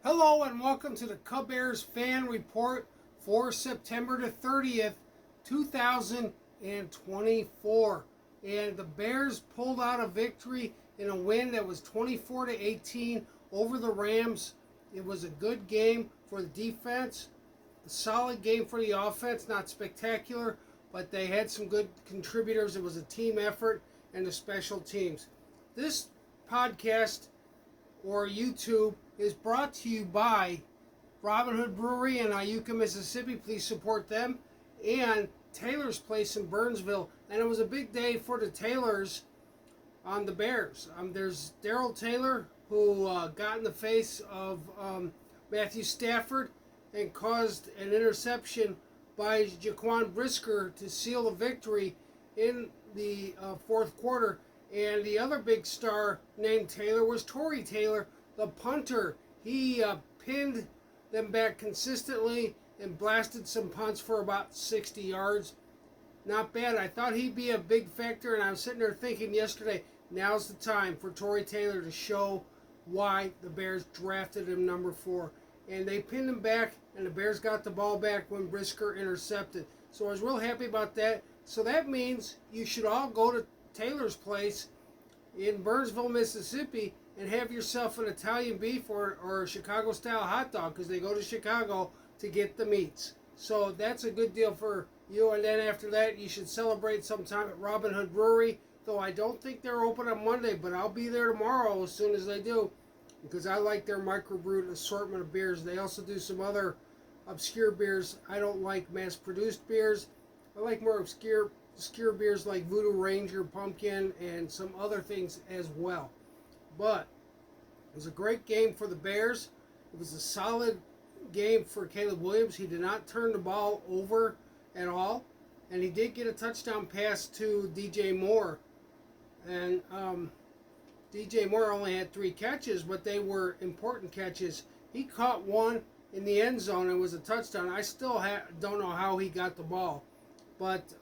Hello and welcome to the Cubbears fan report for September the 30th, 2024. And the Bears pulled out a victory in a win that was 24-18 over the Rams. It was a good game for the defense, a solid game for the offense, not spectacular, but they had some good contributors. It was a team effort and the special teams. This podcast or YouTube is brought to you by Robin Hood Brewery in Iuka, Mississippi. Please support them. And Taylor's Place in Burnsville. And it was a big day for the Taylors on the Bears. There's Darrel Taylor, who got in the face of Matthew Stafford and caused an interception by Jaquon Brisker to seal the victory in the fourth quarter. And the other big star named Taylor was Tory Taylor, the punter. He pinned them back consistently and blasted some punts for about 60 yards. Not bad. I thought he'd be a big factor, and I was sitting there thinking yesterday, now's the time for Tory Taylor to show why the Bears drafted him number 4. And they pinned him back, and the Bears got the ball back when Brisker intercepted. So I was real happy about that. So that means you should all go to Taylor's Place in Burnsville, Mississippi, and have yourself an Italian beef or a Chicago-style hot dog, because they go to Chicago to get the meats. So that's a good deal for you. And then after that, you should celebrate sometime at Robin Hood Brewery, though I don't think they're open on Monday, but I'll be there tomorrow as soon as they do, because I like their microbrewed assortment of beers. They also do some other obscure beers. I don't like mass-produced beers. I like more obscure beers like Voodoo Ranger, Pumpkin, and some other things as well. But it was a great game for the Bears. It was a solid game for Caleb Williams. He did not turn the ball over at all, and he did get a touchdown pass to DJ Moore. And DJ Moore only had 3 catches, but they were important catches. He caught one in the end zone and was a touchdown. I still don't know how he got the ball, but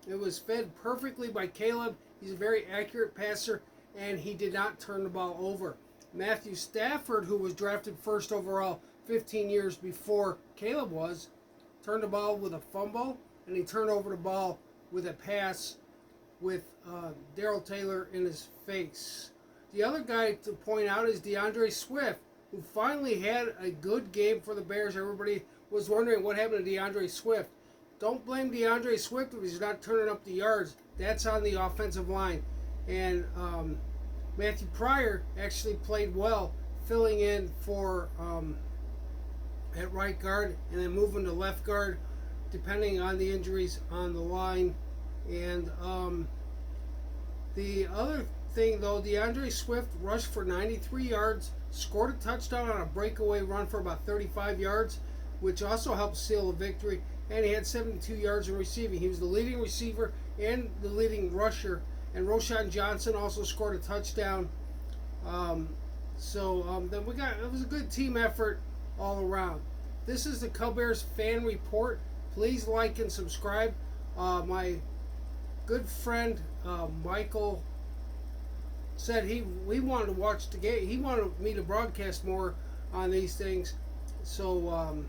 it was fed perfectly by Caleb. He's a very accurate passer, and he did not turn the ball over. Matthew Stafford, who was drafted first overall 15 years before Caleb was, turned the ball with a fumble, and he turned over the ball with a pass with Darrel Taylor in his face. The other guy to point out is DeAndre Swift, who finally had a good game for the Bears. Everybody was wondering what happened to DeAndre Swift. Don't blame DeAndre Swift if he's not turning up the yards. That's on the offensive line. And Matthew Pryor actually played well, filling in for at right guard and then moving to left guard, depending on the injuries on the line. And the other thing, though, DeAndre Swift rushed for 93 yards, scored a touchdown on a breakaway run for about 35 yards, which also helped seal the victory. And he had 72 yards in receiving. He was the leading receiver and the leading rusher. And Roschon Johnson also scored a touchdown. Then it was a good team effort all around. This is the Cubbears fan report. Please like and subscribe. My good friend Michael said he wanted to watch the game. He wanted me to broadcast more on these things. So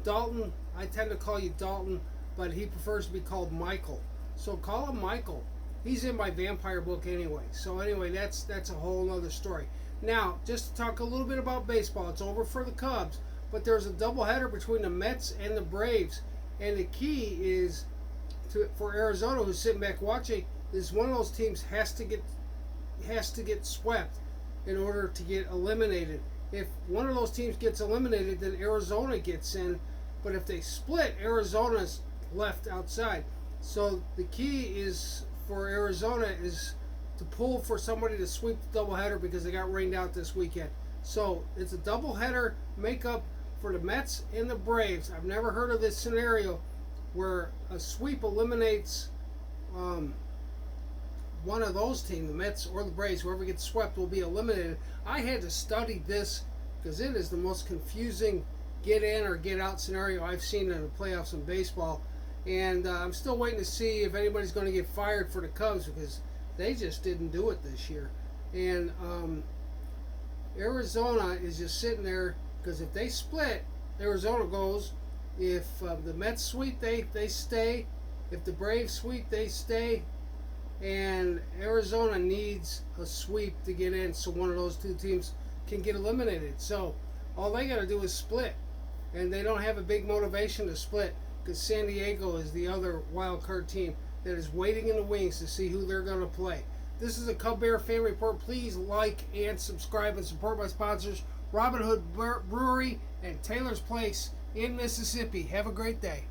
Dalton, I tend to call you Dalton, but he prefers to be called Michael. So call him Michael. He's in my vampire book anyway. So anyway, that's a whole other story. Now, just to talk a little bit about baseball. It's over for the Cubs, but there's a doubleheader between the Mets and the Braves. And the key is for Arizona, who's sitting back watching, is one of those teams has to get swept in order to get eliminated. If one of those teams gets eliminated, then Arizona gets in. But if they split, Arizona's left outside. So the key is for Arizona is to pull for somebody to sweep the doubleheader because they got rained out this weekend. So it's a doubleheader makeup for the Mets and the Braves. I've never heard of this scenario where a sweep eliminates one of those teams, the Mets or the Braves. Whoever gets swept will be eliminated. I had to study this because it is the most confusing get in or get out scenario I've seen in the playoffs in baseball. And I'm still waiting to see if anybody's going to get fired for the Cubs because they just didn't do it this year. And Arizona is just sitting there Because if they split, Arizona goes. If the Mets sweep, they stay. If the Braves sweep, they stay. And Arizona needs a sweep to get in so one of those two teams can get eliminated. So all they got to do is split. And they don't have a big motivation to split because San Diego is the other wild card team that is waiting in the wings to see who they're going to play. This is a Cub Bear Fan Report. Please like and subscribe and support my sponsors, Robin Hood Brewery and Taylor's Place in Mississippi. Have a great day.